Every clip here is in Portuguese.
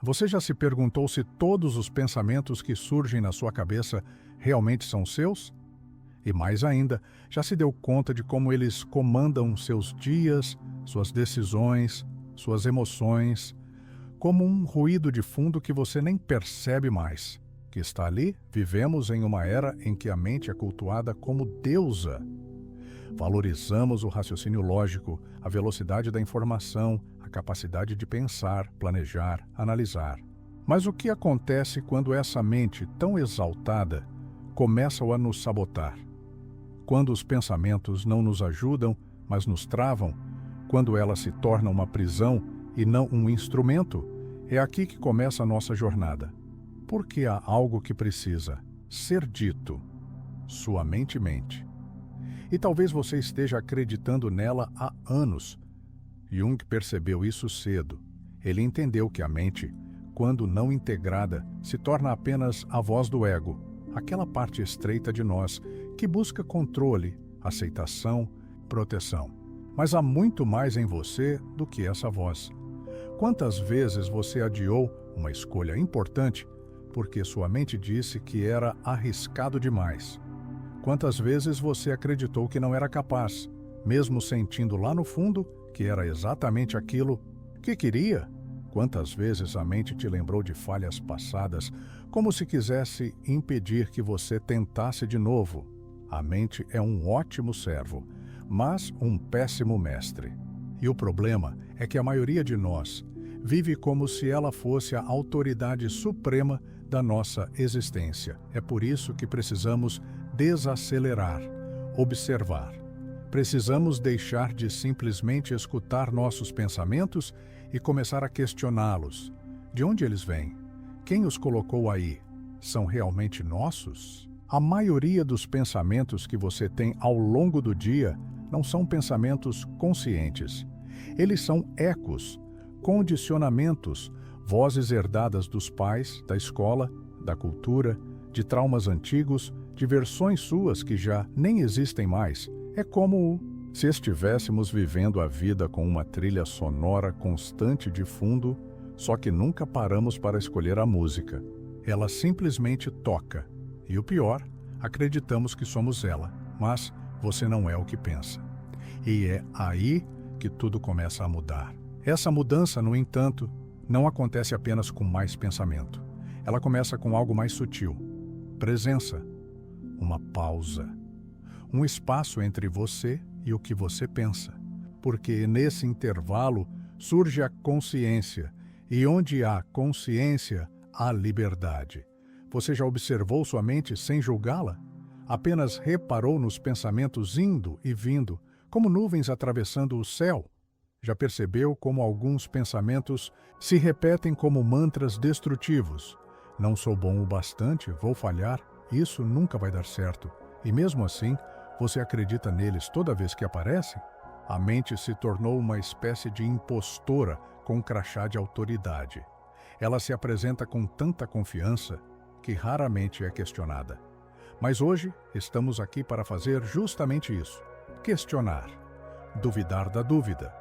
Você já se perguntou se todos os pensamentos que surgem na sua cabeça realmente são seus? E mais ainda, já se deu conta de como eles comandam seus dias, suas decisões, suas emoções, como um ruído de fundo que você nem percebe mais? Que está ali, vivemos em uma era em que a mente é cultuada como deusa. Valorizamos o raciocínio lógico, a velocidade da informação, a capacidade de pensar, planejar, analisar. Mas o que acontece quando essa mente tão exaltada começa a nos sabotar? Quando os pensamentos não nos ajudam, mas nos travam, quando ela se torna uma prisão e não um instrumento, é aqui que começa a nossa jornada. Porque há algo que precisa ser dito. Sua mente mente. E talvez você esteja acreditando nela há anos. Jung percebeu isso cedo. Ele entendeu que a mente, quando não integrada, se torna apenas a voz do ego, aquela parte estreita de nós que busca controle, aceitação, proteção. Mas há muito mais em você do que essa voz. Quantas vezes você adiou uma escolha importante porque sua mente disse que era arriscado demais? Quantas vezes você acreditou que não era capaz, mesmo sentindo lá no fundo que era exatamente aquilo que queria? Quantas vezes a mente te lembrou de falhas passadas, como se quisesse impedir que você tentasse de novo? A mente é um ótimo servo, mas um péssimo mestre. E o problema é que a maioria de nós vive como se ela fosse a autoridade suprema da nossa existência. É por isso que precisamos desacelerar, observar. Precisamos deixar de simplesmente escutar nossos pensamentos e começar a questioná-los. De onde eles vêm? Quem os colocou aí? São realmente nossos? A maioria dos pensamentos que você tem ao longo do dia não são pensamentos conscientes. Eles são ecos, condicionamentos, vozes herdadas dos pais, da escola, da cultura, de traumas antigos, de versões suas que já nem existem mais. É como se estivéssemos vivendo a vida com uma trilha sonora constante de fundo, só que nunca paramos para escolher a música. Ela simplesmente toca. E o pior, acreditamos que somos ela, mas você não é o que pensa. E é aí que tudo começa a mudar. Essa mudança, no entanto, não acontece apenas com mais pensamento. Ela começa com algo mais sutil. Presença. Uma pausa. Um espaço entre você e o que você pensa. Porque nesse intervalo surge a consciência. E onde há consciência, há liberdade. Você já observou sua mente sem julgá-la? Apenas reparou nos pensamentos indo e vindo, como nuvens atravessando o céu? Já percebeu como alguns pensamentos se repetem como mantras destrutivos? Não sou bom o bastante, vou falhar, isso nunca vai dar certo. E mesmo assim, você acredita neles toda vez que aparecem? A mente se tornou uma espécie de impostora com um crachá de autoridade. Ela se apresenta com tanta confiança que raramente é questionada. Mas hoje estamos aqui para fazer justamente isso: questionar, duvidar da dúvida,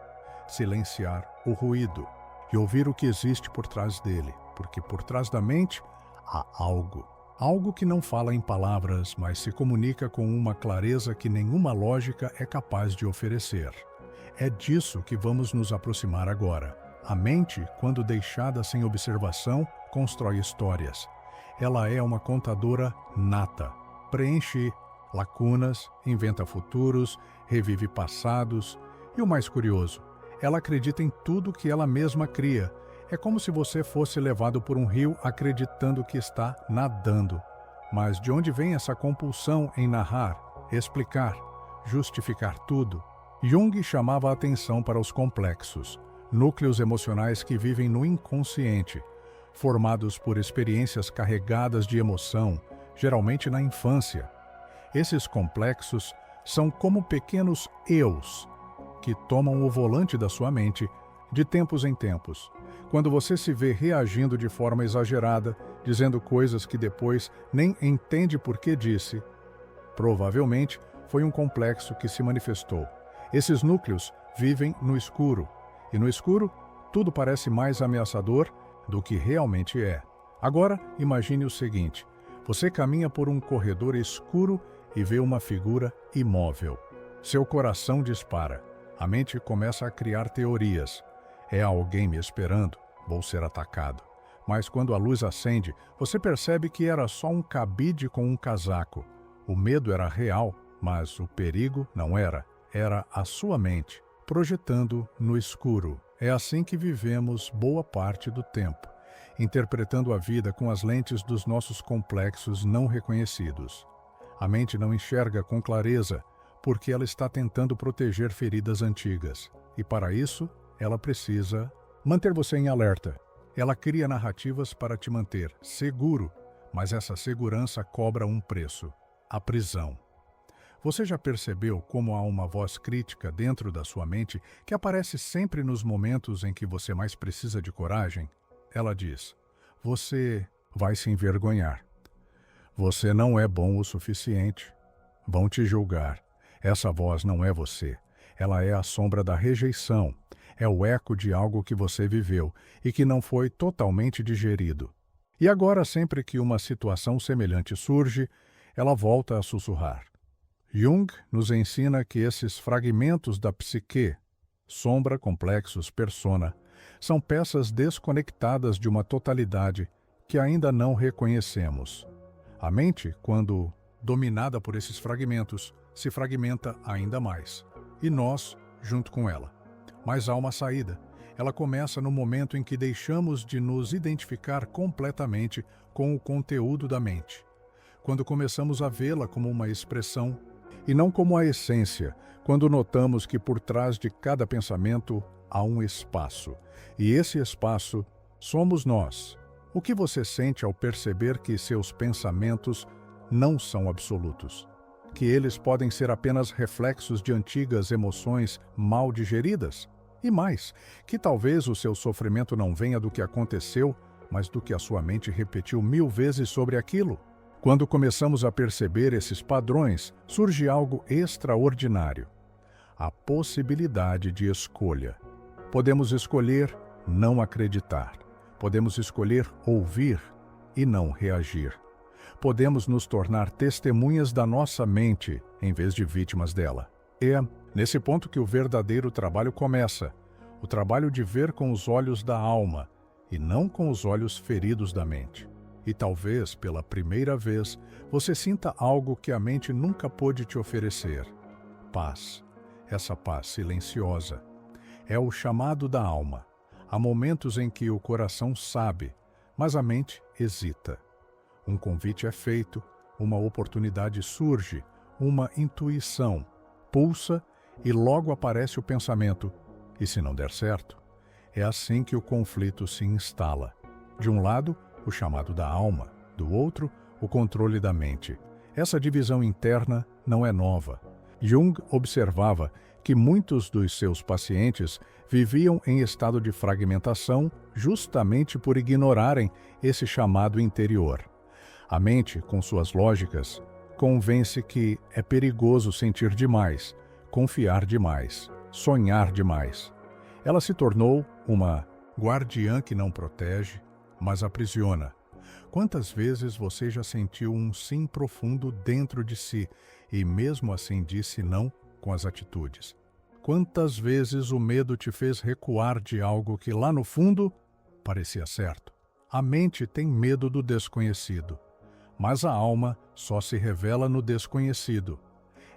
silenciar o ruído e ouvir o que existe por trás dele, porque por trás da mente há algo. Algo que não fala em palavras, mas se comunica com uma clareza que nenhuma lógica é capaz de oferecer. É disso que vamos nos aproximar agora. A mente, quando deixada sem observação, constrói histórias. Ela é uma contadora nata. Preenche lacunas, inventa futuros, revive passados. E o mais curioso, ela acredita em tudo que ela mesma cria. É como se você fosse levado por um rio acreditando que está nadando. Mas de onde vem essa compulsão em narrar, explicar, justificar tudo? Jung chamava a atenção para os complexos, núcleos emocionais que vivem no inconsciente, formados por experiências carregadas de emoção, geralmente na infância. Esses complexos são como pequenos eus que tomam o volante da sua mente de tempos em tempos. Quando você se vê reagindo de forma exagerada, dizendo coisas que depois nem entende por que disse, provavelmente foi um complexo que se manifestou. Esses núcleos vivem no escuro, e no escuro tudo parece mais ameaçador do que realmente é. Agora, imagine o seguinte: você caminha por um corredor escuro e vê uma figura imóvel. Seu coração dispara. A mente começa a criar teorias. É alguém me esperando? Vou ser atacado. Mas quando a luz acende, você percebe que era só um cabide com um casaco. O medo era real, mas o perigo não era. Era a sua mente, projetando no escuro. É assim que vivemos boa parte do tempo, interpretando a vida com as lentes dos nossos complexos não reconhecidos. A mente não enxerga com clareza, porque ela está tentando proteger feridas antigas. E para isso, ela precisa manter você em alerta. Ela cria narrativas para te manter seguro, mas essa segurança cobra um preço: a prisão. Você já percebeu como há uma voz crítica dentro da sua mente que aparece sempre nos momentos em que você mais precisa de coragem? Ela diz: você vai se envergonhar. Você não é bom o suficiente. Vão te julgar. Essa voz não é você. Ela é a sombra da rejeição. É o eco de algo que você viveu e que não foi totalmente digerido. E agora, sempre que uma situação semelhante surge, ela volta a sussurrar. Jung nos ensina que esses fragmentos da psique, sombra, complexos, persona, são peças desconectadas de uma totalidade que ainda não reconhecemos. A mente, quando dominada por esses fragmentos, se fragmenta ainda mais, e nós, junto com ela. Mas há uma saída. Ela começa no momento em que deixamos de nos identificar completamente com o conteúdo da mente. Quando começamos a vê-la como uma expressão e não como a essência, quando notamos que por trás de cada pensamento há um espaço, e esse espaço somos nós. O que você sente ao perceber que seus pensamentos não são absolutos? Que eles podem ser apenas reflexos de antigas emoções mal digeridas? E mais, que talvez o seu sofrimento não venha do que aconteceu, mas do que a sua mente repetiu 1000 vezes sobre aquilo? Quando começamos a perceber esses padrões, surge algo extraordinário: a possibilidade de escolha. Podemos escolher não acreditar. Podemos escolher ouvir e não reagir. Podemos nos tornar testemunhas da nossa mente, em vez de vítimas dela. É nesse ponto que o verdadeiro trabalho começa, o trabalho de ver com os olhos da alma e não com os olhos feridos da mente. E talvez, pela primeira vez, você sinta algo que a mente nunca pôde te oferecer: paz. Essa paz silenciosa. É o chamado da alma. Há momentos em que o coração sabe, mas a mente hesita. Um convite é feito, uma oportunidade surge, uma intuição pulsa e logo aparece o pensamento: e se não der certo? É assim que o conflito se instala. De um lado, o chamado da alma, do outro, o controle da mente. Essa divisão interna não é nova. Jung observava que muitos dos seus pacientes viviam em estado de fragmentação justamente por ignorarem esse chamado interior. A mente, com suas lógicas, convence que é perigoso sentir demais, confiar demais, sonhar demais. Ela se tornou uma guardiã que não protege, mas aprisiona. Quantas vezes você já sentiu um sim profundo dentro de si e mesmo assim disse não com as atitudes? Quantas vezes o medo te fez recuar de algo que lá no fundo parecia certo? A mente tem medo do desconhecido, mas a alma só se revela no desconhecido.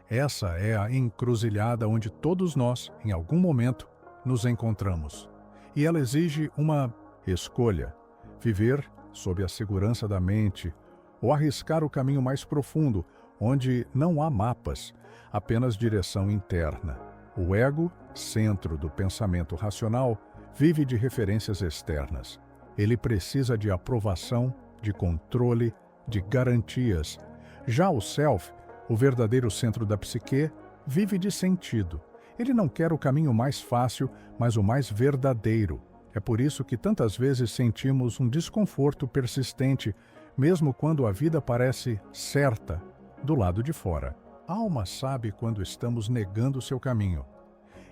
Essa é a encruzilhada onde todos nós, em algum momento, nos encontramos. E ela exige uma escolha: viver sob a segurança da mente ou arriscar o caminho mais profundo, onde não há mapas, apenas direção interna. O ego, centro do pensamento racional, vive de referências externas. Ele precisa de aprovação, de controle, de garantias. Já o self, o verdadeiro centro da psique, vive de sentido. Ele não quer o caminho mais fácil, mas o mais verdadeiro. É por isso que tantas vezes sentimos um desconforto persistente, mesmo quando a vida parece certa do lado de fora. A alma sabe quando estamos negando seu caminho,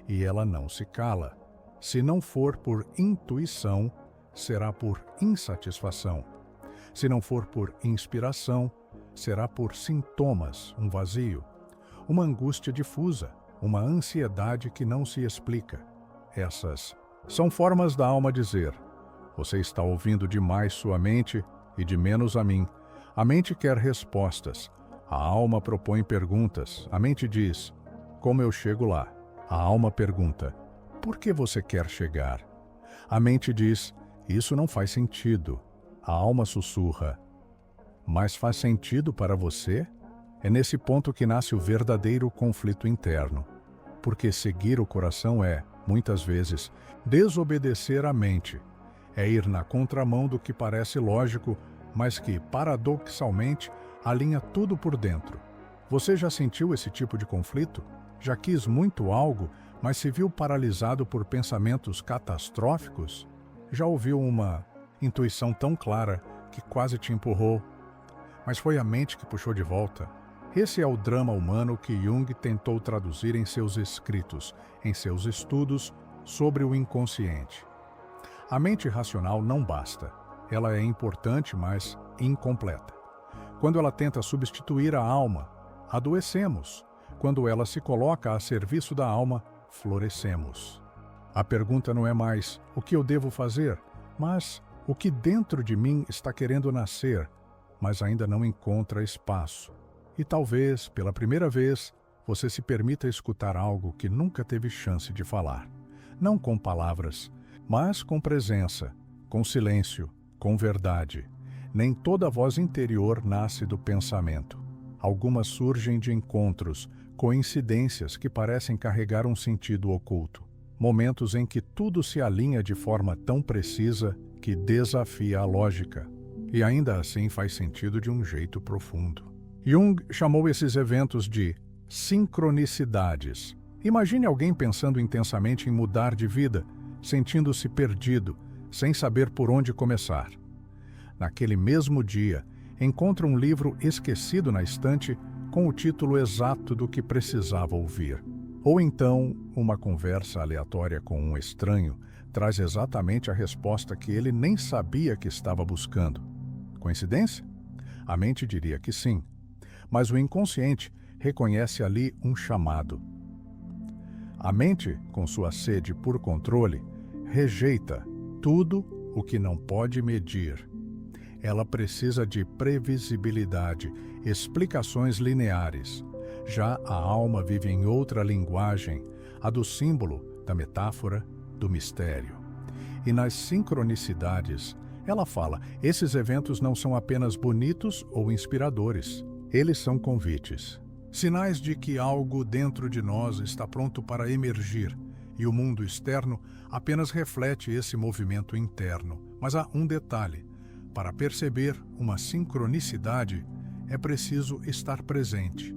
e ela não se cala. Se não for por intuição, será por insatisfação. Se não for por inspiração, será por sintomas, um vazio, uma angústia difusa, uma ansiedade que não se explica. Essas são formas da alma dizer: você está ouvindo demais sua mente e de menos a mim. A mente quer respostas. A alma propõe perguntas. A mente diz: como eu chego lá? A alma pergunta: por que você quer chegar? A mente diz: isso não faz sentido. A alma sussurra: mas faz sentido para você? É nesse ponto que nasce o verdadeiro conflito interno. Porque seguir o coração é, muitas vezes, desobedecer à mente. É ir na contramão do que parece lógico, mas que, paradoxalmente, alinha tudo por dentro. Você já sentiu esse tipo de conflito? Já quis muito algo, mas se viu paralisado por pensamentos catastróficos? Já ouviu uma intuição tão clara que quase te empurrou, mas foi a mente que puxou de volta? Esse é o drama humano que Jung tentou traduzir em seus escritos, em seus estudos sobre o inconsciente. A mente racional não basta. Ela é importante, mas incompleta. Quando ela tenta substituir a alma, adoecemos. Quando ela se coloca a serviço da alma, florescemos. A pergunta não é mais o que eu devo fazer, mas o que dentro de mim está querendo nascer, mas ainda não encontra espaço. E talvez, pela primeira vez, você se permita escutar algo que nunca teve chance de falar. Não com palavras, mas com presença, com silêncio, com verdade. Nem toda voz interior nasce do pensamento. Algumas surgem de encontros, coincidências que parecem carregar um sentido oculto. Momentos em que tudo se alinha de forma tão precisa que desafia a lógica. E ainda assim faz sentido de um jeito profundo. Jung chamou esses eventos de sincronicidades. Imagine alguém pensando intensamente em mudar de vida, sentindo-se perdido, sem saber por onde começar. Naquele mesmo dia, encontra um livro esquecido na estante com o título exato do que precisava ouvir. Ou então, uma conversa aleatória com um estranho traz exatamente a resposta que ele nem sabia que estava buscando. Coincidência? A mente diria que sim, mas o inconsciente reconhece ali um chamado. A mente, com sua sede por controle, rejeita tudo o que não pode medir. Ela precisa de previsibilidade, explicações lineares. Já a alma vive em outra linguagem, a do símbolo, da metáfora, do mistério. E nas sincronicidades, ela fala: esses eventos não são apenas bonitos ou inspiradores. Eles são convites. Sinais de que algo dentro de nós está pronto para emergir, e o mundo externo apenas reflete esse movimento interno. Mas há um detalhe: para perceber uma sincronicidade, é preciso estar presente.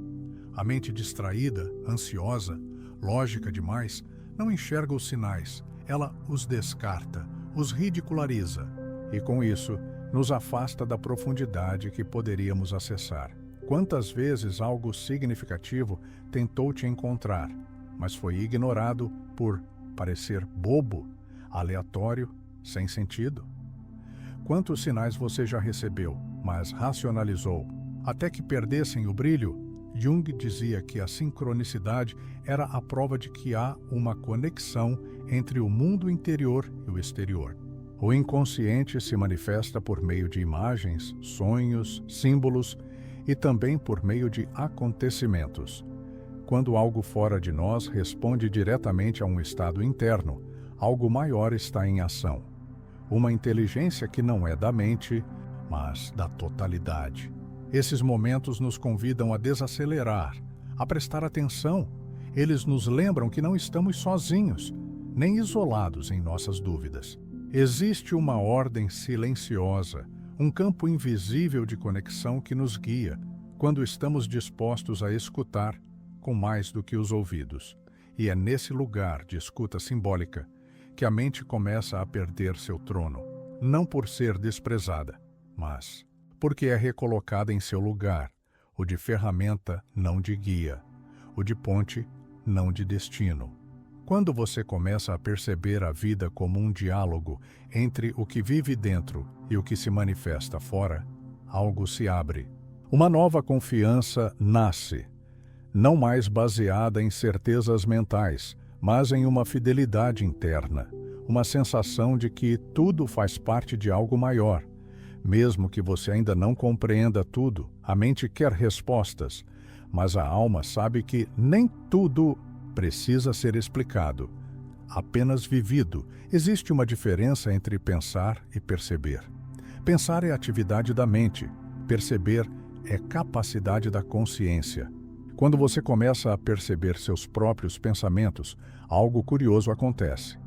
A mente distraída, ansiosa, lógica demais, não enxerga os sinais, ela os descarta, os ridiculariza, e com isso nos afasta da profundidade que poderíamos acessar. Quantas vezes algo significativo tentou te encontrar, mas foi ignorado por parecer bobo, aleatório, sem sentido? Quantos sinais você já recebeu, mas racionalizou, até que perdessem o brilho? Jung dizia que a sincronicidade era a prova de que há uma conexão entre o mundo interior e o exterior. O inconsciente se manifesta por meio de imagens, sonhos, símbolos e também por meio de acontecimentos. Quando algo fora de nós responde diretamente a um estado interno, algo maior está em ação. Uma inteligência que não é da mente, mas da totalidade. Esses momentos nos convidam a desacelerar, a prestar atenção. Eles nos lembram que não estamos sozinhos, nem isolados em nossas dúvidas. Existe uma ordem silenciosa, um campo invisível de conexão que nos guia quando estamos dispostos a escutar com mais do que os ouvidos. E é nesse lugar de escuta simbólica que a mente começa a perder seu trono, não por ser desprezada, mas porque é recolocada em seu lugar, o de ferramenta, não de guia, o de ponte, não de destino. Quando você começa a perceber a vida como um diálogo entre o que vive dentro e o que se manifesta fora, algo se abre. Uma nova confiança nasce, não mais baseada em certezas mentais, mas em uma fidelidade interna, uma sensação de que tudo faz parte de algo maior. Mesmo que você ainda não compreenda tudo, a mente quer respostas, mas a alma sabe que nem tudo precisa ser explicado, apenas vivido. Existe uma diferença entre pensar e perceber. Pensar é atividade da mente, perceber é capacidade da consciência. Quando você começa a perceber seus próprios pensamentos, algo curioso acontece.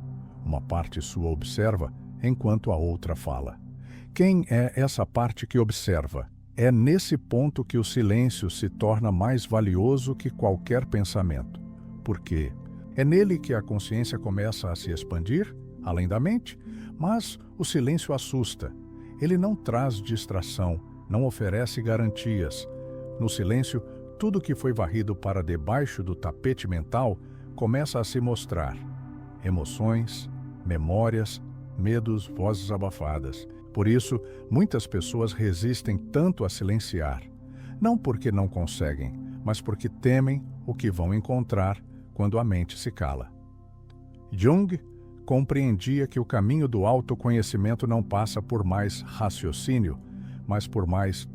Uma parte sua observa, enquanto a outra fala. Quem é essa parte que observa? É nesse ponto que o silêncio se torna mais valioso que qualquer pensamento. Por quê? É nele que a consciência começa a se expandir, além da mente, mas o silêncio assusta. Ele não traz distração, não oferece garantias. No silêncio, tudo que foi varrido para debaixo do tapete mental começa a se mostrar. Emoções, memórias, medos, vozes abafadas. Por isso, muitas pessoas resistem tanto a silenciar. Não porque não conseguem, mas porque temem o que vão encontrar quando a mente se cala. Jung compreendia que o caminho do autoconhecimento não passa por mais raciocínio, mas por mais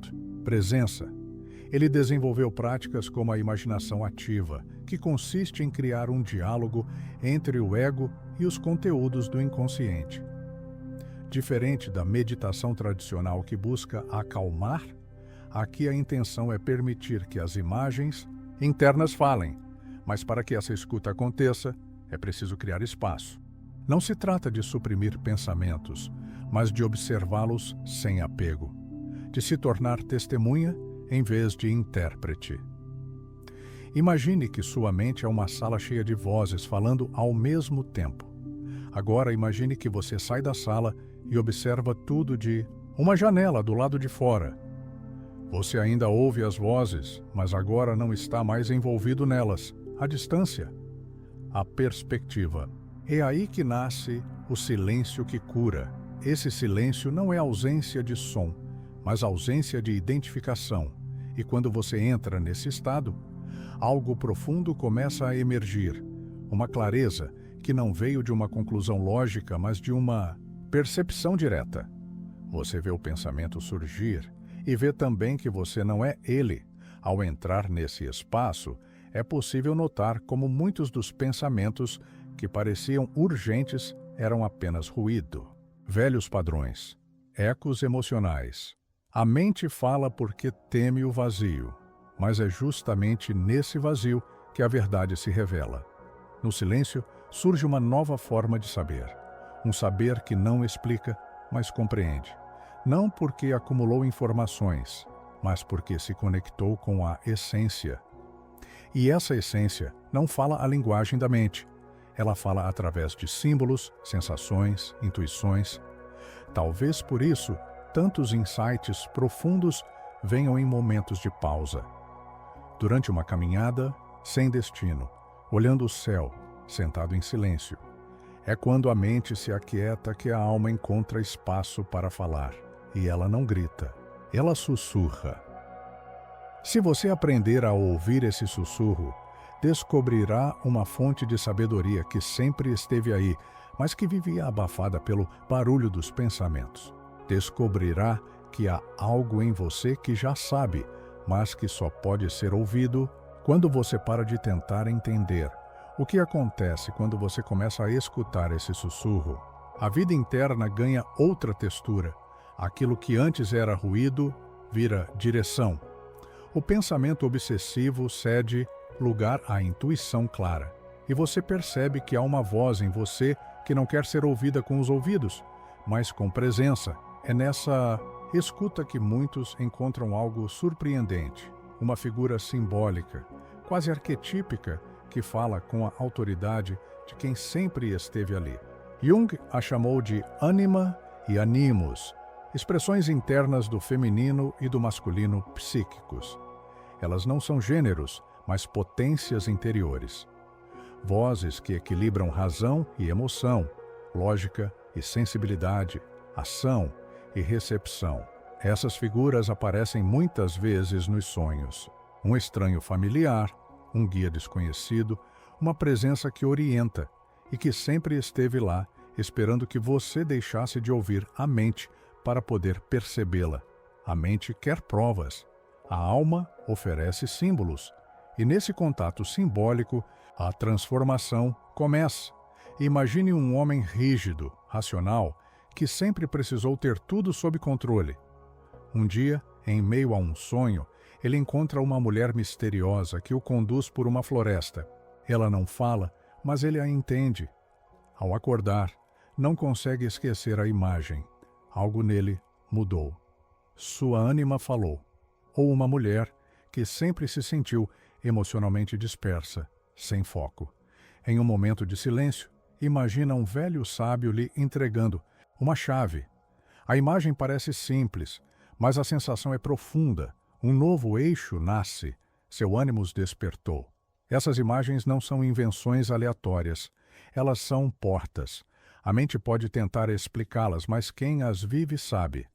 presença. Ele desenvolveu práticas como a imaginação ativa, que consiste em criar um diálogo entre o ego e os conteúdos do inconsciente. Diferente da meditação tradicional que busca acalmar, aqui a intenção é permitir que as imagens internas falem, mas para que essa escuta aconteça, é preciso criar espaço. Não se trata de suprimir pensamentos, mas de observá-los sem apego, de se tornar testemunha em vez de intérprete. Imagine que sua mente é uma sala cheia de vozes falando ao mesmo tempo. Agora imagine que você sai da sala e observa tudo de uma janela do lado de fora. Você ainda ouve as vozes, mas agora não está mais envolvido nelas. A distância, a perspectiva. É aí que nasce o silêncio que cura. Esse silêncio não é ausência de som, mas ausência de identificação. E quando você entra nesse estado, algo profundo começa a emergir. Uma clareza que não veio de uma conclusão lógica, mas de uma percepção direta. Você vê o pensamento surgir e vê também que você não é ele. Ao entrar nesse espaço, é possível notar como muitos dos pensamentos que pareciam urgentes eram apenas ruído, velhos padrões, ecos emocionais. A mente fala porque teme o vazio, mas é justamente nesse vazio que a verdade se revela. No silêncio, surge uma nova forma de saber. Um saber que não explica, mas compreende. Não porque acumulou informações, mas porque se conectou com a essência. E essa essência não fala a linguagem da mente. Ela fala através de símbolos, sensações, intuições. Talvez por isso, tantos insights profundos venham em momentos de pausa. Durante uma caminhada, sem destino, olhando o céu, sentado em silêncio. É quando a mente se aquieta que a alma encontra espaço para falar. E ela não grita, ela sussurra. Se você aprender a ouvir esse sussurro, descobrirá uma fonte de sabedoria que sempre esteve aí, mas que vivia abafada pelo barulho dos pensamentos. Descobrirá que há algo em você que já sabe, mas que só pode ser ouvido quando você para de tentar entender. O que acontece quando você começa a escutar esse sussurro? A vida interna ganha outra textura. Aquilo que antes era ruído vira direção. O pensamento obsessivo cede lugar à intuição clara. E você percebe que há uma voz em você que não quer ser ouvida com os ouvidos, mas com presença. É nessa escuta que muitos encontram algo surpreendente, uma figura simbólica, quase arquetípica, que fala com a autoridade de quem sempre esteve ali. Jung a chamou de ânima e animus, expressões internas do feminino e do masculino psíquicos. Elas não são gêneros, mas potências interiores. vozes que equilibram razão e emoção, lógica e sensibilidade, ação e recepção. Essas figuras aparecem muitas vezes nos sonhos. Um estranho familiar, um guia desconhecido, uma presença que orienta e que sempre esteve lá, esperando que você deixasse de ouvir a mente para poder percebê-la. A mente quer provas. A alma oferece símbolos. E nesse contato simbólico, a transformação começa. Imagine um homem rígido, racional, que sempre precisou ter tudo sob controle. Um dia, em meio a um sonho, ele encontra uma mulher misteriosa que o conduz por uma floresta. Ela não fala, mas ele a entende. Ao acordar, não consegue esquecer a imagem. Algo nele mudou. Sua ânima falou. Ou uma mulher que sempre se sentiu emocionalmente dispersa, sem foco. Em um momento de silêncio, imagina um velho sábio lhe entregando uma chave. A imagem parece simples, mas a sensação é profunda. Um novo eixo nasce. Seu ânimo despertou. Essas imagens não são invenções aleatórias. Elas são portas. A mente pode tentar explicá-las, mas quem as vive sabe.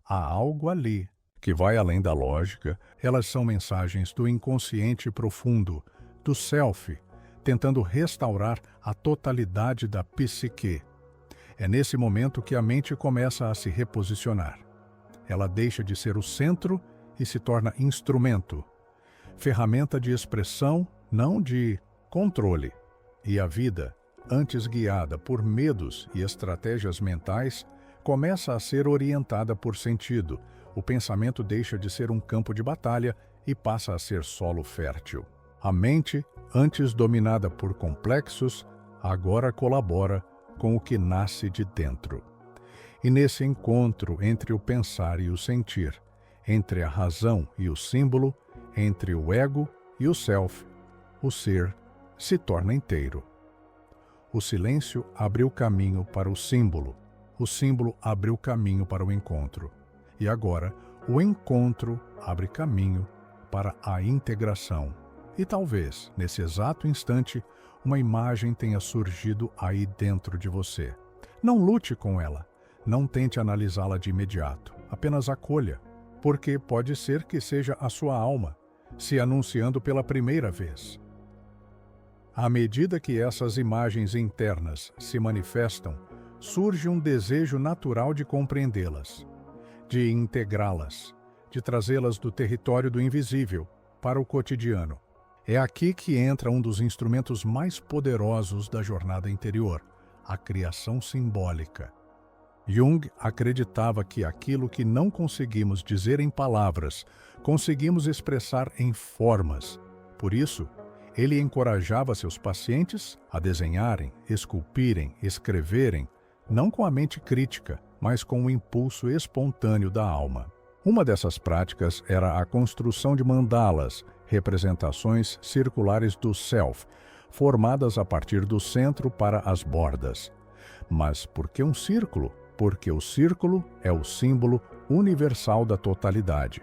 Há algo ali que vai além da lógica. Elas são mensagens do inconsciente profundo, do self, tentando restaurar a totalidade da psique. É nesse momento que a mente começa a se reposicionar. Ela deixa de ser o centro e se torna instrumento, ferramenta de expressão, não de controle. E a vida, antes guiada por medos e estratégias mentais, começa a ser orientada por sentido. O pensamento deixa de ser um campo de batalha e passa a ser solo fértil. A mente, antes dominada por complexos, agora colabora com o que nasce de dentro. E nesse encontro entre o pensar e o sentir, entre a razão e o símbolo, entre o ego e o self, o ser se torna inteiro. O silêncio abriu caminho para o símbolo abriu caminho para o encontro. E agora, o encontro abre caminho para a integração. E talvez, nesse exato instante, uma imagem tenha surgido aí dentro de você. Não lute com ela. Não tente analisá-la de imediato. Apenas acolha, porque pode ser que seja a sua alma se anunciando pela primeira vez. À medida que essas imagens internas se manifestam, surge um desejo natural de compreendê-las, de integrá-las, de trazê-las do território do invisível para o cotidiano. É aqui que entra um dos instrumentos mais poderosos da jornada interior, a criação simbólica. Jung acreditava que aquilo que não conseguimos dizer em palavras, conseguimos expressar em formas. Por isso, ele encorajava seus pacientes a desenharem, esculpirem, escreverem, não com a mente crítica, mas com o impulso espontâneo da alma. Uma dessas práticas era a construção de mandalas, representações circulares do self, formadas a partir do centro para as bordas. Mas por que um círculo? Porque o círculo é o símbolo universal da totalidade.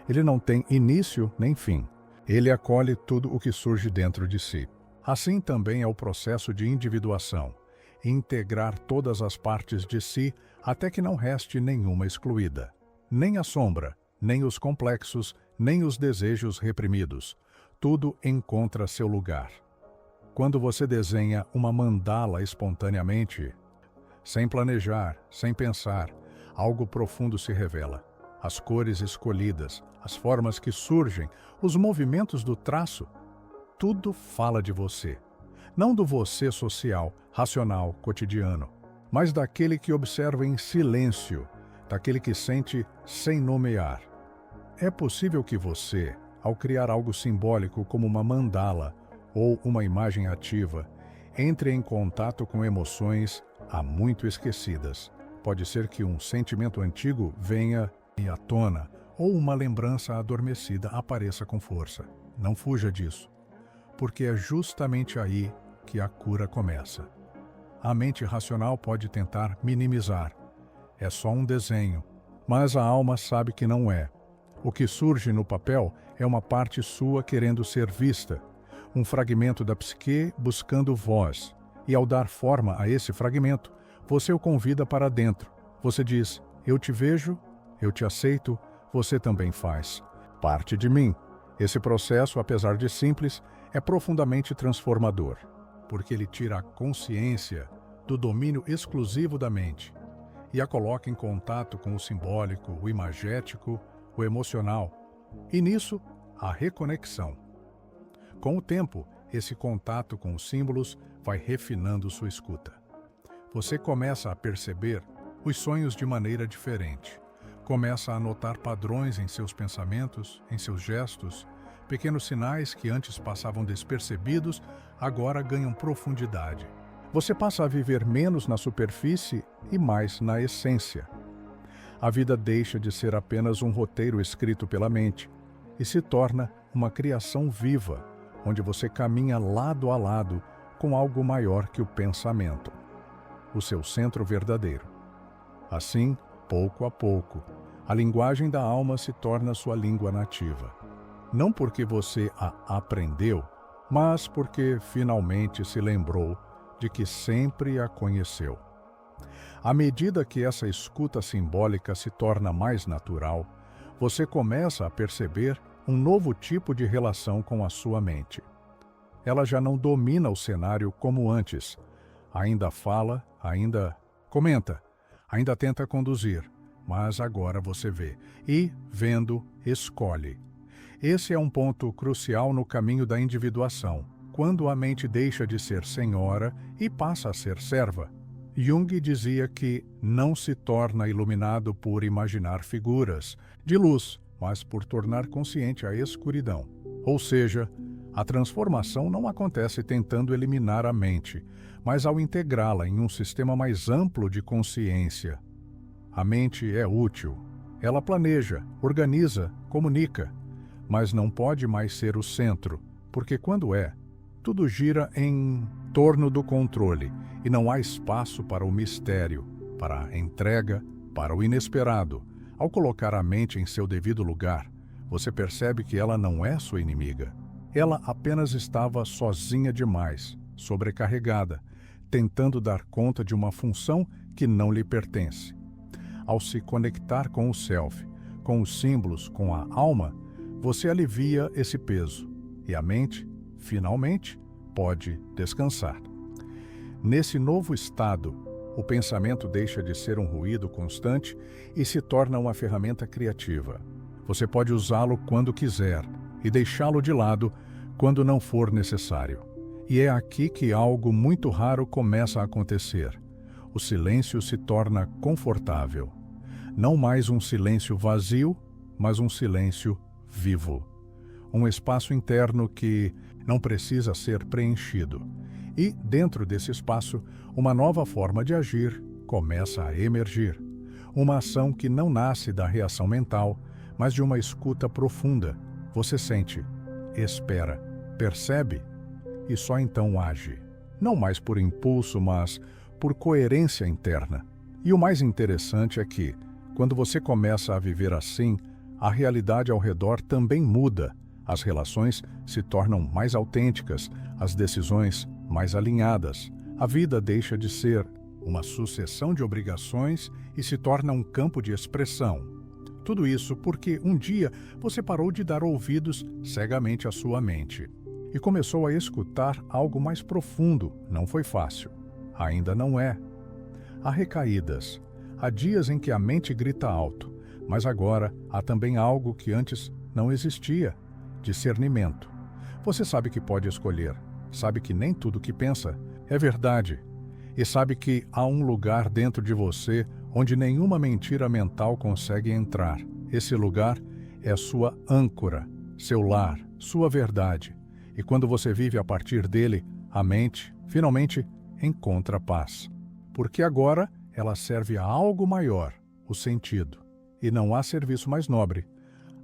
Ele não tem início nem fim. Ele acolhe tudo o que surge dentro de si. Assim também é o processo de individuação. Integrar todas as partes de si até que não reste nenhuma excluída. Nem a sombra, nem os complexos, nem os desejos reprimidos. Tudo encontra seu lugar. Quando você desenha uma mandala espontaneamente, sem planejar, sem pensar, algo profundo se revela. As cores escolhidas, as formas que surgem, os movimentos do traço, tudo fala de você. Não do você social, racional, cotidiano, mas daquele que observa em silêncio, daquele que sente sem nomear. É possível que você, ao criar algo simbólico como uma mandala ou uma imagem ativa, entre em contato com emoções há muito esquecidas. Pode ser que um sentimento antigo venha à tona ou uma lembrança adormecida apareça com força. Não fuja disso, porque é justamente aí que a cura começa. A mente racional pode tentar minimizar. É só um desenho, mas a alma sabe que não é. O que surge no papel é uma parte sua querendo ser vista, um fragmento da psique buscando voz, e ao dar forma a esse fragmento, você o convida para dentro. Você diz: eu te vejo, eu te aceito, você também faz parte de mim. Esse processo, apesar de simples, é profundamente transformador, porque ele tira a consciência do domínio exclusivo da mente e a coloca em contato com o simbólico, o imagético, o emocional, e nisso, a reconexão. Com o tempo, esse contato com os símbolos vai refinando sua escuta. Você começa a perceber os sonhos de maneira diferente. Começa a notar padrões em seus pensamentos, em seus gestos. Pequenos sinais que antes passavam despercebidos, agora ganham profundidade. Você passa a viver menos na superfície e mais na essência. A vida deixa de ser apenas um roteiro escrito pela mente e se torna uma criação viva, onde você caminha lado a lado com algo maior que o pensamento, o seu centro verdadeiro. Assim, pouco a pouco, a linguagem da alma se torna sua língua nativa. Não porque você a aprendeu, mas porque finalmente se lembrou de que sempre a conheceu. À medida que essa escuta simbólica se torna mais natural, você começa a perceber um novo tipo de relação com a sua mente. Ela já não domina o cenário como antes. Ainda fala, ainda comenta, ainda tenta conduzir, mas agora você vê e, vendo, escolhe. Esse é um ponto crucial no caminho da individuação, quando a mente deixa de ser senhora e passa a ser serva. Jung dizia que não se torna iluminado por imaginar figuras de luz, mas por tornar consciente a escuridão. Ou seja, a transformação não acontece tentando eliminar a mente, mas ao integrá-la em um sistema mais amplo de consciência. A mente é útil. Ela planeja, organiza, comunica, mas não pode mais ser o centro, porque quando é, tudo gira em torno do controle e não há espaço para o mistério, para a entrega, para o inesperado. Ao colocar a mente em seu devido lugar, você percebe que ela não é sua inimiga. Ela apenas estava sozinha demais, sobrecarregada, tentando dar conta de uma função que não lhe pertence. Ao se conectar com o self, com os símbolos, com a alma, você alivia esse peso e a mente, finalmente, pode descansar. Nesse novo estado, o pensamento deixa de ser um ruído constante e se torna uma ferramenta criativa. Você pode usá-lo quando quiser e deixá-lo de lado quando não for necessário. E é aqui que algo muito raro começa a acontecer. O silêncio se torna confortável. Não mais um silêncio vazio, mas um silêncio vivo. Um espaço interno que não precisa ser preenchido. E, dentro desse espaço, uma nova forma de agir começa a emergir. Uma ação que não nasce da reação mental, mas de uma escuta profunda. Você sente, espera, percebe e só então age. Não mais por impulso, mas por coerência interna. E o mais interessante é que, quando você começa a viver assim, a realidade ao redor também muda. As relações se tornam mais autênticas, as decisões mais alinhadas. A vida deixa de ser uma sucessão de obrigações e se torna um campo de expressão. Tudo isso porque um dia você parou de dar ouvidos cegamente à sua mente e começou a escutar algo mais profundo. Não foi fácil. Ainda não é. Há recaídas. Há dias em que a mente grita alto, mas agora há também algo que antes não existia: discernimento. Você sabe que pode escolher, sabe que nem tudo que pensa é verdade, e sabe que há um lugar dentro de você onde nenhuma mentira mental consegue entrar. Esse lugar é sua âncora, seu lar, sua verdade. E quando você vive a partir dele, a mente, finalmente, encontra paz. Porque agora ela serve a algo maior, o sentido. E não há serviço mais nobre.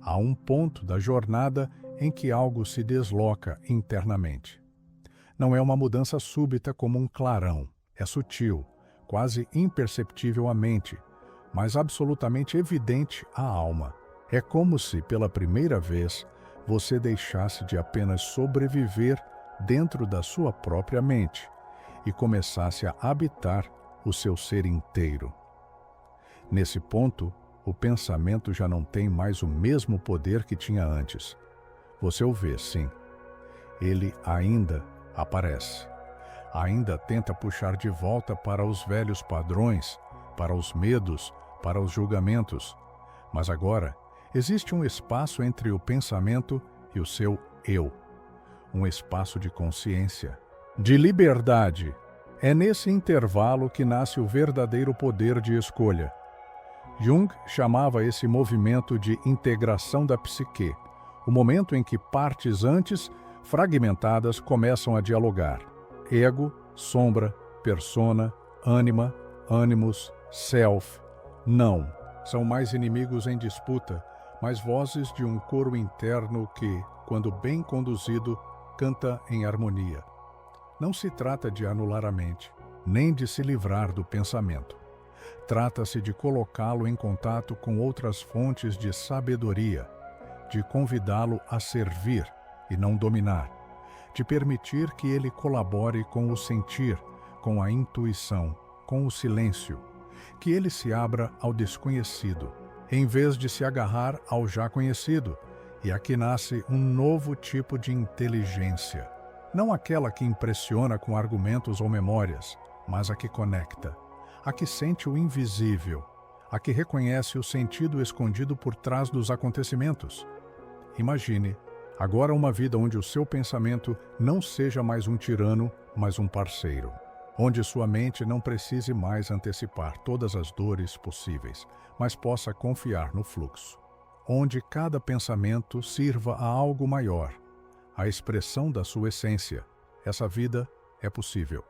Há um ponto da jornada em que algo se desloca internamente. Não é uma mudança súbita como um clarão. É sutil, quase imperceptível à mente, mas absolutamente evidente à alma. É como se, pela primeira vez, você deixasse de apenas sobreviver dentro da sua própria mente e começasse a habitar o seu ser inteiro. Nesse ponto, o pensamento já não tem mais o mesmo poder que tinha antes. Você o vê, sim. Ele ainda aparece. Ainda tenta puxar de volta para os velhos padrões, para os medos, para os julgamentos. Mas agora, existe um espaço entre o pensamento e o seu eu. Um espaço de consciência, de liberdade. É nesse intervalo que nasce o verdadeiro poder de escolha. Jung chamava esse movimento de integração da psique, o momento em que partes antes fragmentadas começam a dialogar. Ego, sombra, persona, ânima, ânimos, self. Não, são mais inimigos em disputa, mas vozes de um coro interno que, quando bem conduzido, canta em harmonia. Não se trata de anular a mente, nem de se livrar do pensamento. Trata-se de colocá-lo em contato com outras fontes de sabedoria, de convidá-lo a servir e não dominar, de permitir que ele colabore com o sentir, com a intuição, com o silêncio, que ele se abra ao desconhecido, em vez de se agarrar ao já conhecido, e aqui nasce um novo tipo de inteligência, não aquela que impressiona com argumentos ou memórias, mas a que conecta, a que sente o invisível, a que reconhece o sentido escondido por trás dos acontecimentos. Imagine agora uma vida onde o seu pensamento não seja mais um tirano, mas um parceiro. Onde sua mente não precise mais antecipar todas as dores possíveis, mas possa confiar no fluxo. Onde cada pensamento sirva a algo maior, a expressão da sua essência. Essa vida é possível.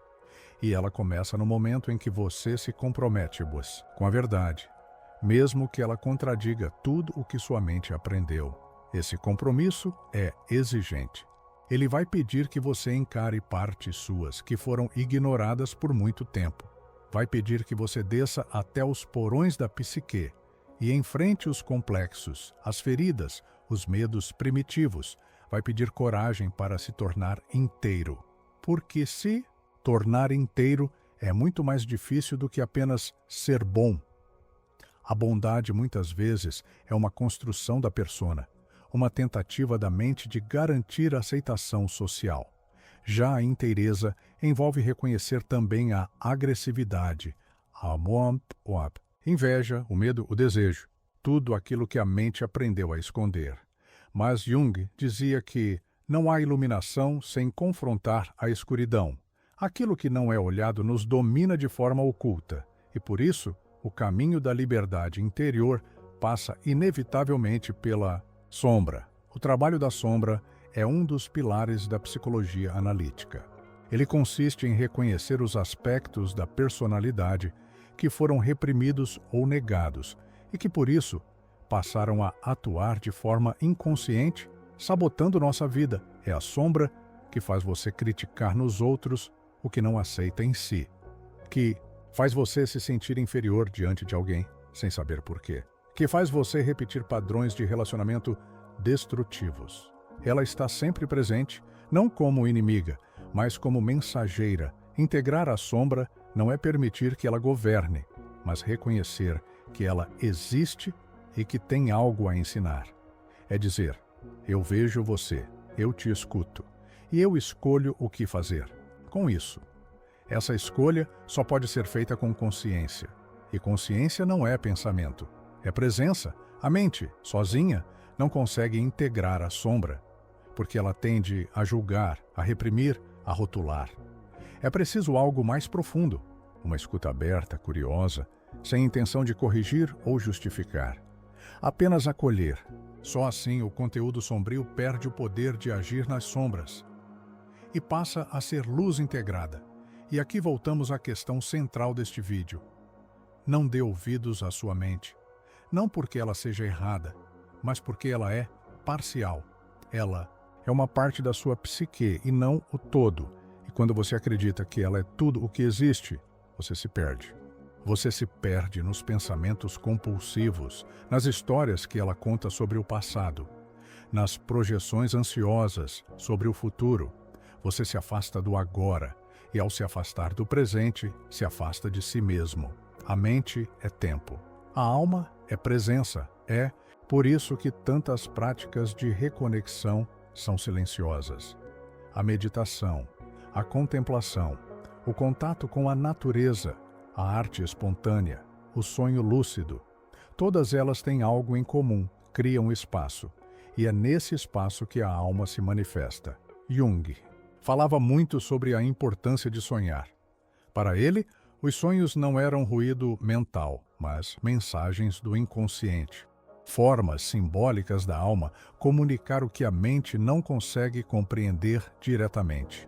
E ela começa no momento em que você se compromete, com a verdade, mesmo que ela contradiga tudo o que sua mente aprendeu. Esse compromisso é exigente. Ele vai pedir que você encare partes suas que foram ignoradas por muito tempo. Vai pedir que você desça até os porões da psique e enfrente os complexos, as feridas, os medos primitivos. Vai pedir coragem para se tornar inteiro. Porque se tornar inteiro é muito mais difícil do que apenas ser bom. A bondade, muitas vezes, é uma construção da persona, uma tentativa da mente de garantir a aceitação social. Já a inteireza envolve reconhecer também a agressividade, a inveja, o medo, o desejo, tudo aquilo que a mente aprendeu a esconder. Mas Jung dizia que não há iluminação sem confrontar a escuridão. Aquilo que não é olhado nos domina de forma oculta, e por isso o caminho da liberdade interior passa inevitavelmente pela sombra. O trabalho da sombra é um dos pilares da psicologia analítica. Ele consiste em reconhecer os aspectos da personalidade que foram reprimidos ou negados e que, por isso, passaram a atuar de forma inconsciente, sabotando nossa vida. É a sombra que faz você criticar nos outros o que não aceita em si, que faz você se sentir inferior diante de alguém, sem saber por quê, que faz você repetir padrões de relacionamento destrutivos. Ela está sempre presente, não como inimiga, mas como mensageira. Integrar a sombra não é permitir que ela governe, mas reconhecer que ela existe e que tem algo a ensinar. É dizer, eu vejo você, eu te escuto, e eu escolho o que fazer. Com isso, essa escolha só pode ser feita com consciência. E consciência não é pensamento, é presença. A mente, sozinha, não consegue integrar a sombra, porque ela tende a julgar, a reprimir, a rotular. É preciso algo mais profundo, uma escuta aberta, curiosa, sem intenção de corrigir ou justificar. Apenas acolher. Só assim o conteúdo sombrio perde o poder de agir nas sombras e passa a ser luz integrada. E aqui voltamos à questão central deste vídeo. Não dê ouvidos à sua mente, não porque ela seja errada, mas porque ela é parcial. Ela é uma parte da sua psique e não o todo. E quando você acredita que ela é tudo o que existe, você se perde. Você se perde nos pensamentos compulsivos, nas histórias que ela conta sobre o passado, nas projeções ansiosas sobre o futuro. Você se afasta do agora, e ao se afastar do presente, se afasta de si mesmo. A mente é tempo. A alma é presença. É por isso que tantas práticas de reconexão são silenciosas. A meditação, a contemplação, o contato com a natureza, a arte espontânea, o sonho lúcido, todas elas têm algo em comum, criam espaço. E é nesse espaço que a alma se manifesta. Jung falava muito sobre a importância de sonhar. Para ele, os sonhos não eram ruído mental, mas mensagens do inconsciente. Formas simbólicas da alma comunicar o que a mente não consegue compreender diretamente.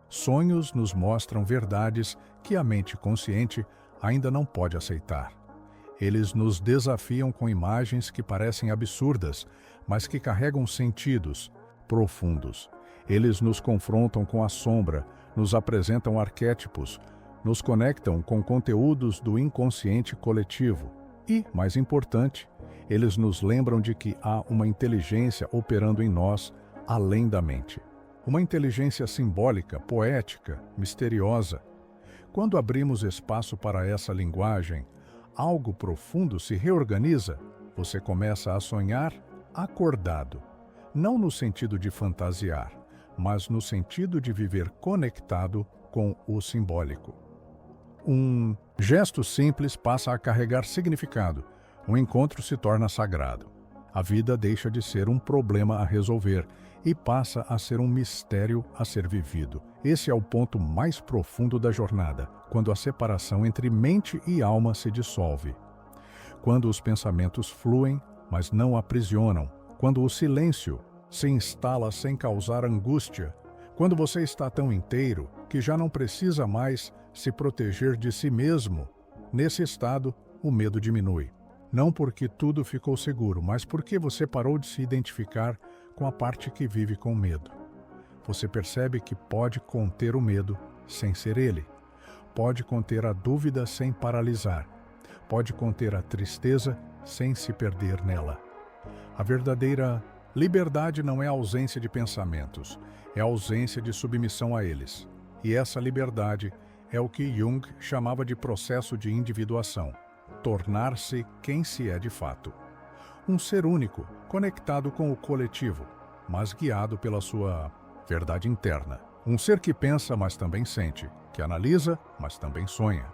Sonhos nos mostram verdades que a mente consciente ainda não pode aceitar. Eles nos desafiam com imagens que parecem absurdas, mas que carregam sentidos profundos. Eles nos confrontam com a sombra, nos apresentam arquétipos, nos conectam com conteúdos do inconsciente coletivo. E, mais importante, eles nos lembram de que há uma inteligência operando em nós além da mente. Uma inteligência simbólica, poética, misteriosa. Quando abrimos espaço para essa linguagem, algo profundo se reorganiza. Você começa a sonhar acordado, não no sentido de fantasiar, mas no sentido de viver conectado com o simbólico. Um gesto simples passa a carregar significado. O encontro se torna sagrado. A vida deixa de ser um problema a resolver e passa a ser um mistério a ser vivido. Esse é o ponto mais profundo da jornada, quando a separação entre mente e alma se dissolve. Quando os pensamentos fluem, mas não aprisionam. Quando o silêncio se instala sem causar angústia. Quando você está tão inteiro que já não precisa mais se proteger de si mesmo. Nesse estado, o medo diminui. Não porque tudo ficou seguro, mas porque você parou de se identificar com a parte que vive com medo. Você percebe que pode conter o medo sem ser ele. Pode conter a dúvida sem paralisar. Pode conter a tristeza sem se perder nela. A verdadeira liberdade não é a ausência de pensamentos, é a ausência de submissão a eles. E essa liberdade é o que Jung chamava de processo de individuação, tornar-se quem se é de fato. Um ser único, conectado com o coletivo, mas guiado pela sua verdade interna. Um ser que pensa, mas também sente, que analisa, mas também sonha,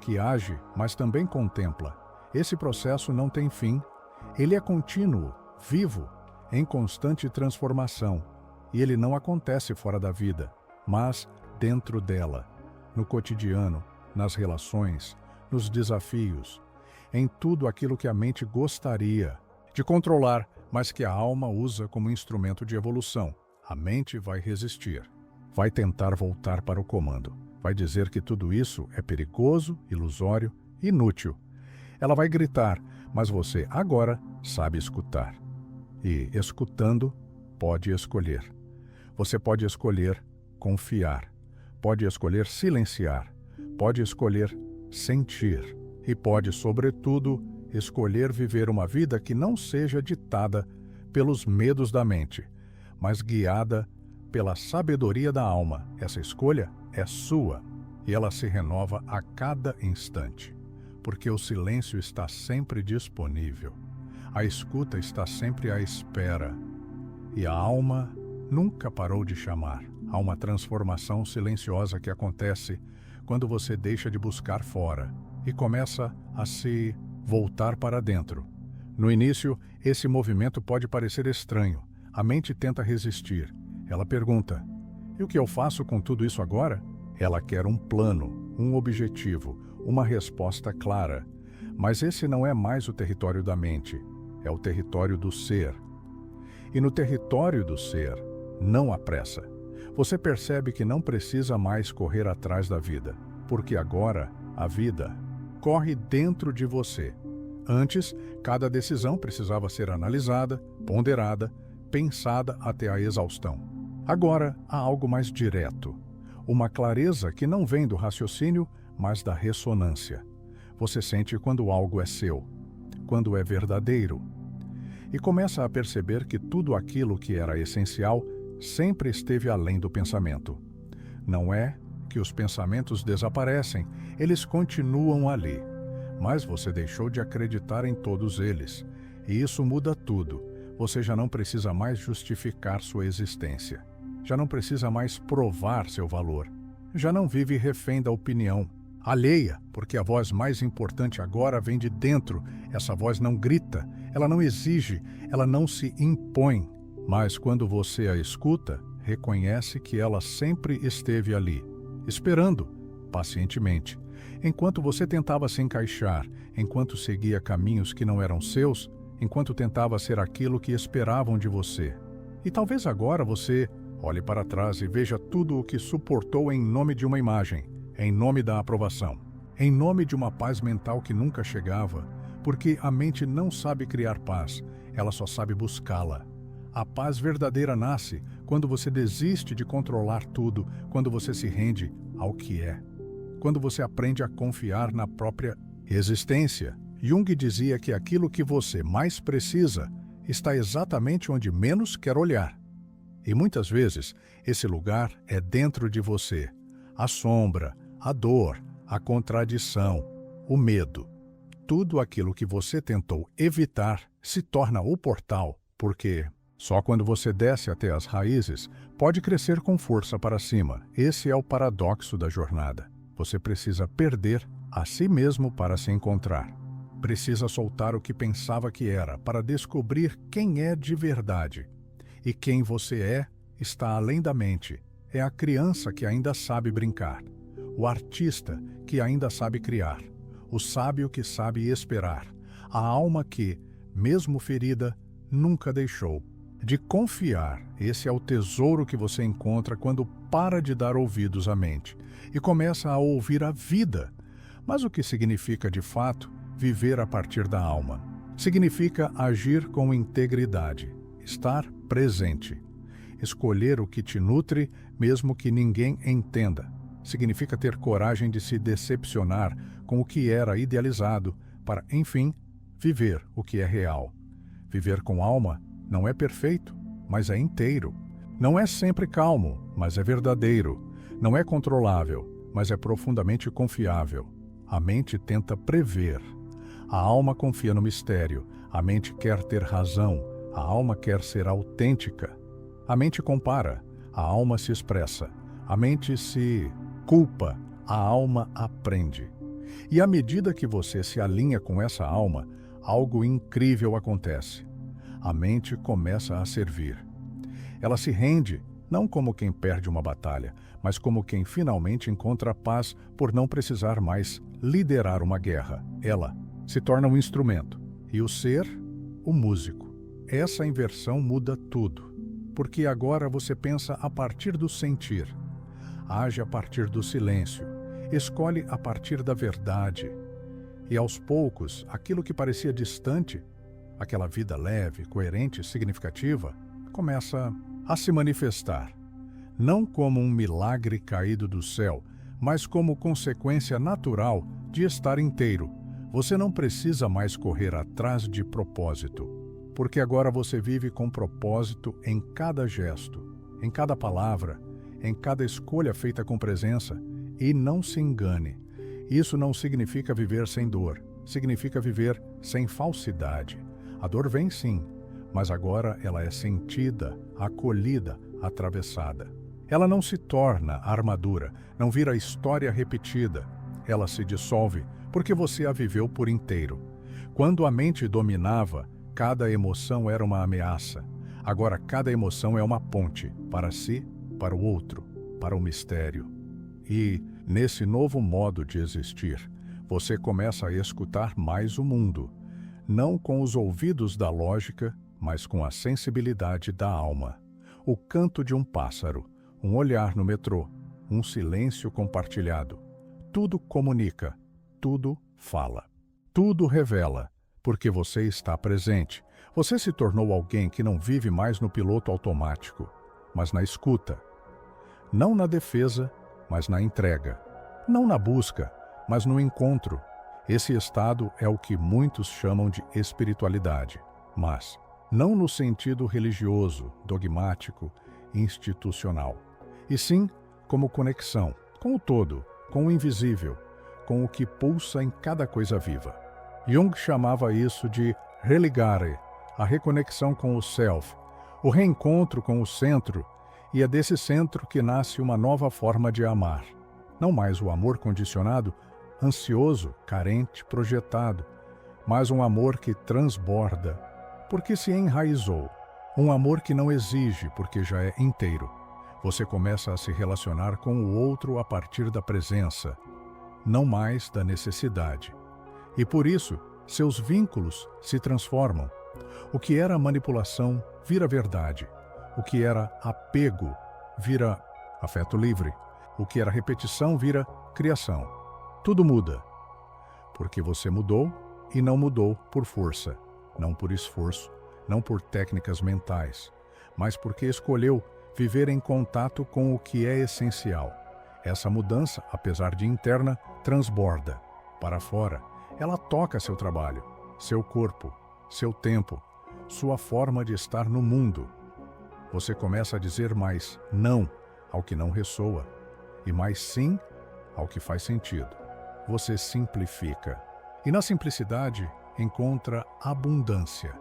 que age, mas também contempla. Esse processo não tem fim, ele é contínuo, vivo, em constante transformação, e ele não acontece fora da vida, mas dentro dela, no cotidiano, nas relações, nos desafios, em tudo aquilo que a mente gostaria de controlar, mas que a alma usa como instrumento de evolução. A mente vai resistir, vai tentar voltar para o comando, vai dizer que tudo isso é perigoso, ilusório, inútil. Ela vai gritar, mas você agora sabe escutar. E, escutando, pode escolher. Você pode escolher confiar, pode escolher silenciar, pode escolher sentir e pode, sobretudo, escolher viver uma vida que não seja ditada pelos medos da mente, mas guiada pela sabedoria da alma. Essa escolha é sua e ela se renova a cada instante, porque o silêncio está sempre disponível. A escuta está sempre à espera e a alma nunca parou de chamar. Há uma transformação silenciosa que acontece quando você deixa de buscar fora e começa a se voltar para dentro. No início, esse movimento pode parecer estranho. A mente tenta resistir. Ela pergunta: e o que eu faço com tudo isso agora? Ela quer um plano, um objetivo, uma resposta clara. Mas esse não é mais o território da mente. É o território do ser. E no território do ser, não há pressa. Você percebe que não precisa mais correr atrás da vida, porque agora a vida corre dentro de você. Antes, cada decisão precisava ser analisada, ponderada, pensada até a exaustão. Agora há algo mais direto, uma clareza que não vem do raciocínio, mas da ressonância. Você sente quando algo é seu, quando é verdadeiro, e começa a perceber que tudo aquilo que era essencial sempre esteve além do pensamento. Não é que os pensamentos desaparecem, eles continuam ali. Mas você deixou de acreditar em todos eles. E isso muda tudo. Você já não precisa mais justificar sua existência. Já não precisa mais provar seu valor. Já não vive refém da opinião alheia, porque a voz mais importante agora vem de dentro. Essa voz não grita, ela não exige, ela não se impõe. Mas quando você a escuta, reconhece que ela sempre esteve ali, esperando, pacientemente. Enquanto você tentava se encaixar, enquanto seguia caminhos que não eram seus, enquanto tentava ser aquilo que esperavam de você. E talvez agora você olhe para trás e veja tudo o que suportou em nome de uma imagem, em nome da aprovação, em nome de uma paz mental que nunca chegava, porque a mente não sabe criar paz, ela só sabe buscá-la. A paz verdadeira nasce quando você desiste de controlar tudo, quando você se rende ao que é, quando você aprende a confiar na própria existência. Jung dizia que aquilo que você mais precisa está exatamente onde menos quer olhar. E muitas vezes, esse lugar é dentro de você. A sombra, a dor, a contradição, o medo. Tudo aquilo que você tentou evitar se torna o portal, porque só quando você desce até as raízes pode crescer com força para cima. Esse é o paradoxo da jornada. Você precisa perder a si mesmo para se encontrar. Precisa soltar o que pensava que era para descobrir quem é de verdade. E quem você é está além da mente. É a criança que ainda sabe brincar, o artista que ainda sabe criar, o sábio que sabe esperar, a alma que, mesmo ferida, nunca deixou de confiar. Esse é o tesouro que você encontra quando para de dar ouvidos à mente e começa a ouvir a vida. Mas o que significa de fato viver a partir da alma? Significa agir com integridade, estar presente. Escolher o que te nutre, mesmo que ninguém entenda. Significa ter coragem de se decepcionar com o que era idealizado, para, enfim, viver o que é real. Viver com alma não é perfeito, mas é inteiro. Não é sempre calmo, mas é verdadeiro. Não é controlável, mas é profundamente confiável. A mente tenta prever. A alma confia no mistério. A mente quer ter razão. A alma quer ser autêntica. A mente compara, a alma se expressa. A mente se culpa, a alma aprende. E à medida que você se alinha com essa alma, algo incrível acontece. A mente começa a servir. Ela se rende, não como quem perde uma batalha, mas como quem finalmente encontra paz por não precisar mais liderar uma guerra. Ela se torna um instrumento, e o ser, o músico. Essa inversão muda tudo. Porque agora você pensa a partir do sentir, age a partir do silêncio, escolhe a partir da verdade. E aos poucos, aquilo que parecia distante, aquela vida leve, coerente, significativa, começa a se manifestar. Não como um milagre caído do céu, mas como consequência natural de estar inteiro. Você não precisa mais correr atrás de propósito. Porque agora você vive com propósito em cada gesto, em cada palavra, em cada escolha feita com presença. E não se engane, isso não significa viver sem dor, significa viver sem falsidade. A dor vem sim, mas agora ela é sentida, acolhida, atravessada. Ela não se torna armadura, não vira história repetida. Ela se dissolve porque você a viveu por inteiro. Quando a mente dominava, cada emoção era uma ameaça. Agora cada emoção é uma ponte para si, para o outro, para o mistério. E, nesse novo modo de existir, você começa a escutar mais o mundo, não com os ouvidos da lógica, mas com a sensibilidade da alma. O canto de um pássaro, um olhar no metrô, um silêncio compartilhado. Tudo comunica, tudo fala, tudo revela. Porque você está presente. Você se tornou alguém que não vive mais no piloto automático, mas na escuta. Não na defesa, mas na entrega. Não na busca, mas no encontro. Esse estado é o que muitos chamam de espiritualidade, mas não no sentido religioso, dogmático. institucional, e sim como conexão com o todo, com o invisível, com o que pulsa em cada coisa viva. Jung chamava isso de religare, a reconexão com o self, o reencontro com o centro, e é desse centro que nasce uma nova forma de amar. Não mais o amor condicionado, ansioso, carente, projetado, mas um amor que transborda, porque se enraizou. Um amor que não exige, porque já é inteiro. Você começa a se relacionar com o outro a partir da presença, não mais da necessidade. E por isso, seus vínculos se transformam. O que era manipulação vira verdade. O que era apego vira afeto livre. O que era repetição vira criação. Tudo muda. Porque você mudou e não mudou por força, não por esforço, não por técnicas mentais, mas porque escolheu viver em contato com o que é essencial. Essa mudança, apesar de interna, transborda para fora. Ela toca seu trabalho, seu corpo, seu tempo, sua forma de estar no mundo. Você começa a dizer mais não ao que não ressoa e mais sim ao que faz sentido. Você simplifica. E na simplicidade encontra abundância.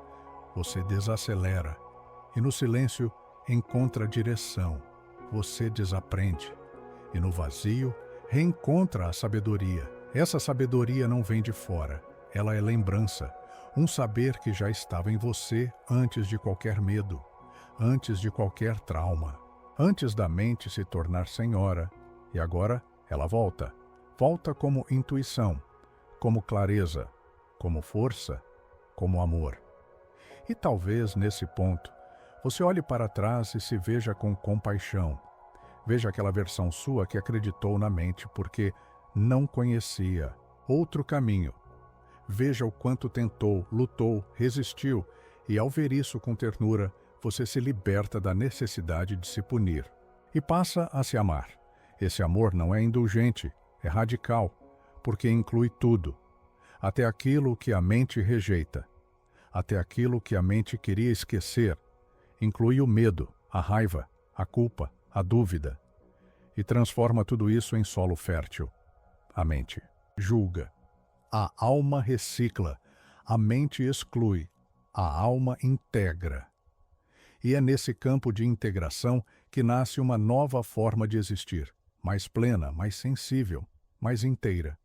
Você desacelera. E no silêncio encontra direção. Você desaprende. E no vazio reencontra a sabedoria. Essa sabedoria não vem de fora. Ela é lembrança. Um saber que já estava em você antes de qualquer medo, antes de qualquer trauma, antes da mente se tornar senhora. E agora ela volta. Volta como intuição, como clareza, como força, como amor. E talvez, nesse ponto, você olhe para trás e se veja com compaixão. Veja aquela versão sua que acreditou na mente porque não conhecia outro caminho. Veja o quanto tentou, lutou, resistiu, e ao ver isso com ternura, você se liberta da necessidade de se punir e passa a se amar. Esse amor não é indulgente, é radical, porque inclui tudo, até aquilo que a mente rejeita, até aquilo que a mente queria esquecer. Inclui o medo, a raiva, a culpa, a dúvida, e transforma tudo isso em solo fértil. A mente julga, a alma recicla, a mente exclui, a alma integra. E é nesse campo de integração que nasce uma nova forma de existir, mais plena, mais sensível, mais inteira.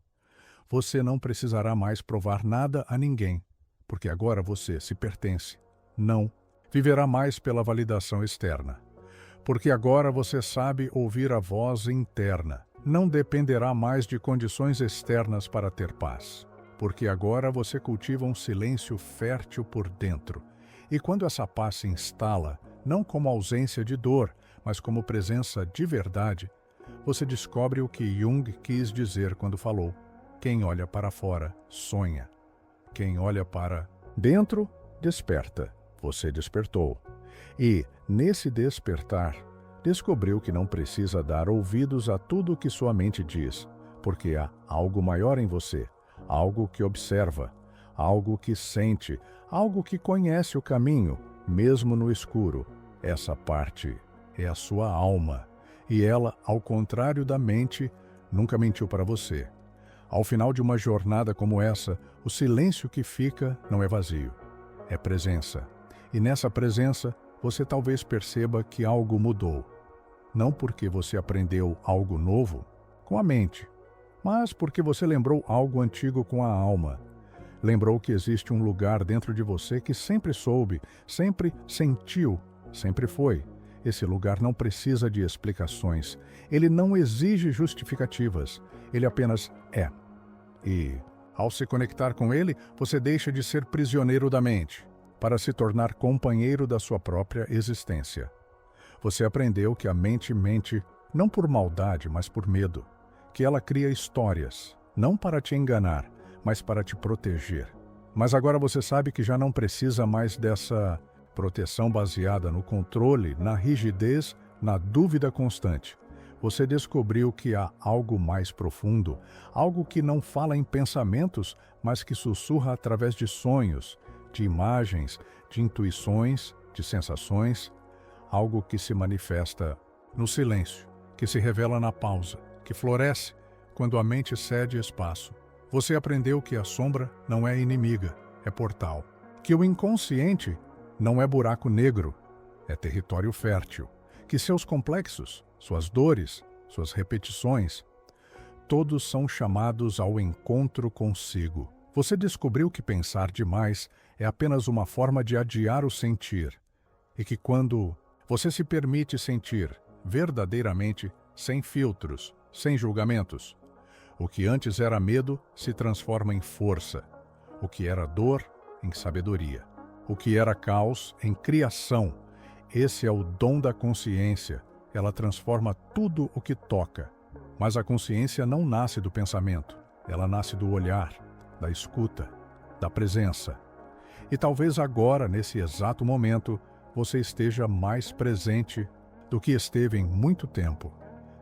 Você não precisará mais provar nada a ninguém, porque agora você se pertence. Não viverá mais pela validação externa, porque agora você sabe ouvir a voz interna. Não dependerá mais de condições externas para ter paz, porque agora você cultiva um silêncio fértil por dentro. E quando essa paz se instala, não como ausência de dor, mas como presença de verdade, você descobre o que Jung quis dizer quando falou: quem olha para fora, sonha. Quem olha para dentro, desperta. Você despertou. E, nesse despertar, descobriu que não precisa dar ouvidos a tudo o que sua mente diz, porque há algo maior em você, algo que observa, algo que sente, algo que conhece o caminho, mesmo no escuro. Essa parte é a sua alma, e ela, ao contrário da mente, nunca mentiu para você. Ao final de uma jornada como essa, o silêncio que fica não é vazio, é presença. E nessa presença, você talvez perceba que algo mudou. Não porque você aprendeu algo novo com a mente, mas porque você lembrou algo antigo com a alma. Lembrou que existe um lugar dentro de você que sempre soube, sempre sentiu, sempre foi. Esse lugar não precisa de explicações. Ele não exige justificativas. Ele apenas é. E, ao se conectar com ele, você deixa de ser prisioneiro da mente, para se tornar companheiro da sua própria existência. Você aprendeu que a mente mente não por maldade, mas por medo. Que ela cria histórias, não para te enganar, mas para te proteger. Mas agora você sabe que já não precisa mais dessa proteção baseada no controle, na rigidez, na dúvida constante. Você descobriu que há algo mais profundo, algo que não fala em pensamentos, mas que sussurra através de sonhos, de imagens, de intuições, de sensações. algo que se manifesta no silêncio, que se revela na pausa, que floresce quando a mente cede espaço. Você aprendeu que a sombra não é inimiga, é portal. Que o inconsciente não é buraco negro, é território fértil. Que seus complexos, suas dores, suas repetições, todos são chamados ao encontro consigo. Você descobriu que pensar demais é apenas uma forma de adiar o sentir. E que quando você se permite sentir verdadeiramente, sem filtros, sem julgamentos, o que antes era medo se transforma em força. O que era dor, em sabedoria. O que era caos, em criação. Esse é o dom da consciência. Ela transforma tudo o que toca. Mas a consciência não nasce do pensamento. Ela nasce do olhar, da escuta, da presença. E talvez agora, nesse exato momento, você esteja mais presente do que esteve em muito tempo.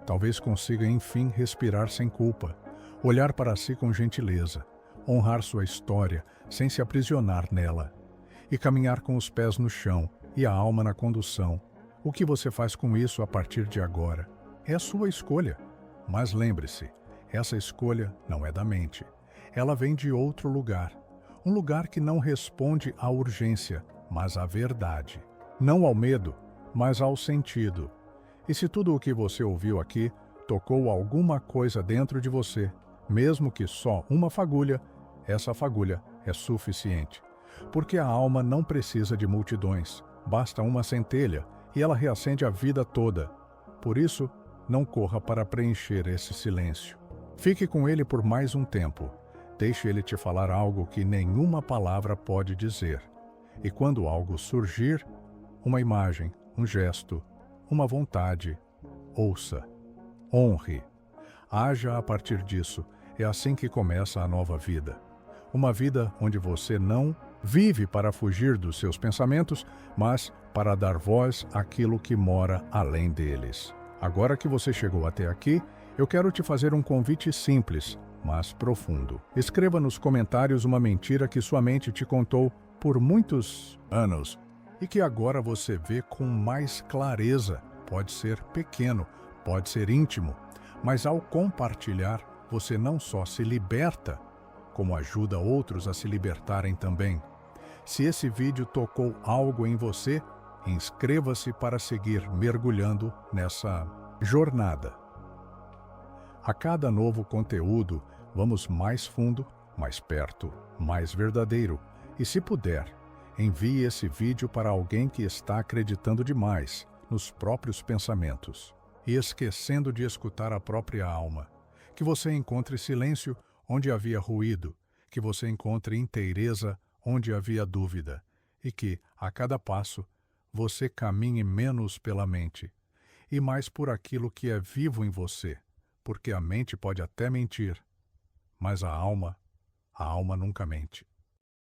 Talvez consiga, enfim, respirar sem culpa, olhar para si com gentileza, honrar sua história sem se aprisionar nela, e caminhar com os pés no chão e a alma na condução. O que você faz com isso a partir de agora é a sua escolha. Mas lembre-se, essa escolha não é da mente. Ela vem de outro lugar. Um lugar que não responde à urgência, mas à verdade. Não ao medo, mas ao sentido. E se tudo o que você ouviu aqui tocou alguma coisa dentro de você, mesmo que só uma fagulha, essa fagulha é suficiente. Porque a alma não precisa de multidões, basta uma centelha e ela reacende a vida toda. Por isso, não corra para preencher esse silêncio. Fique com ele por mais um tempo. Deixe ele te falar algo que nenhuma palavra pode dizer. E quando algo surgir, uma imagem, um gesto, uma vontade, ouça, honre. Haja a partir disso. É assim que começa a nova vida. Uma vida onde você não vive para fugir dos seus pensamentos, mas para dar voz àquilo que mora além deles. Agora que você chegou até aqui, eu quero te fazer um convite simples, mas profundo. Escreva nos comentários uma mentira que sua mente te contou por muitos anos e que agora você vê com mais clareza. Pode ser pequeno, pode ser íntimo, mas ao compartilhar, você não só se liberta, como ajuda outros a se libertarem também. Se esse vídeo tocou algo em você, inscreva-se para seguir mergulhando nessa jornada. A cada novo conteúdo, vamos mais fundo, mais perto, mais verdadeiro. E se puder, envie esse vídeo para alguém que está acreditando demais nos próprios pensamentos e esquecendo de escutar a própria alma. Que você encontre silêncio onde havia ruído, que você encontre inteireza onde havia dúvida, e que, a cada passo, você caminhe menos pela mente, e mais por aquilo que é vivo em você, porque a mente pode até mentir, mas a alma nunca mente.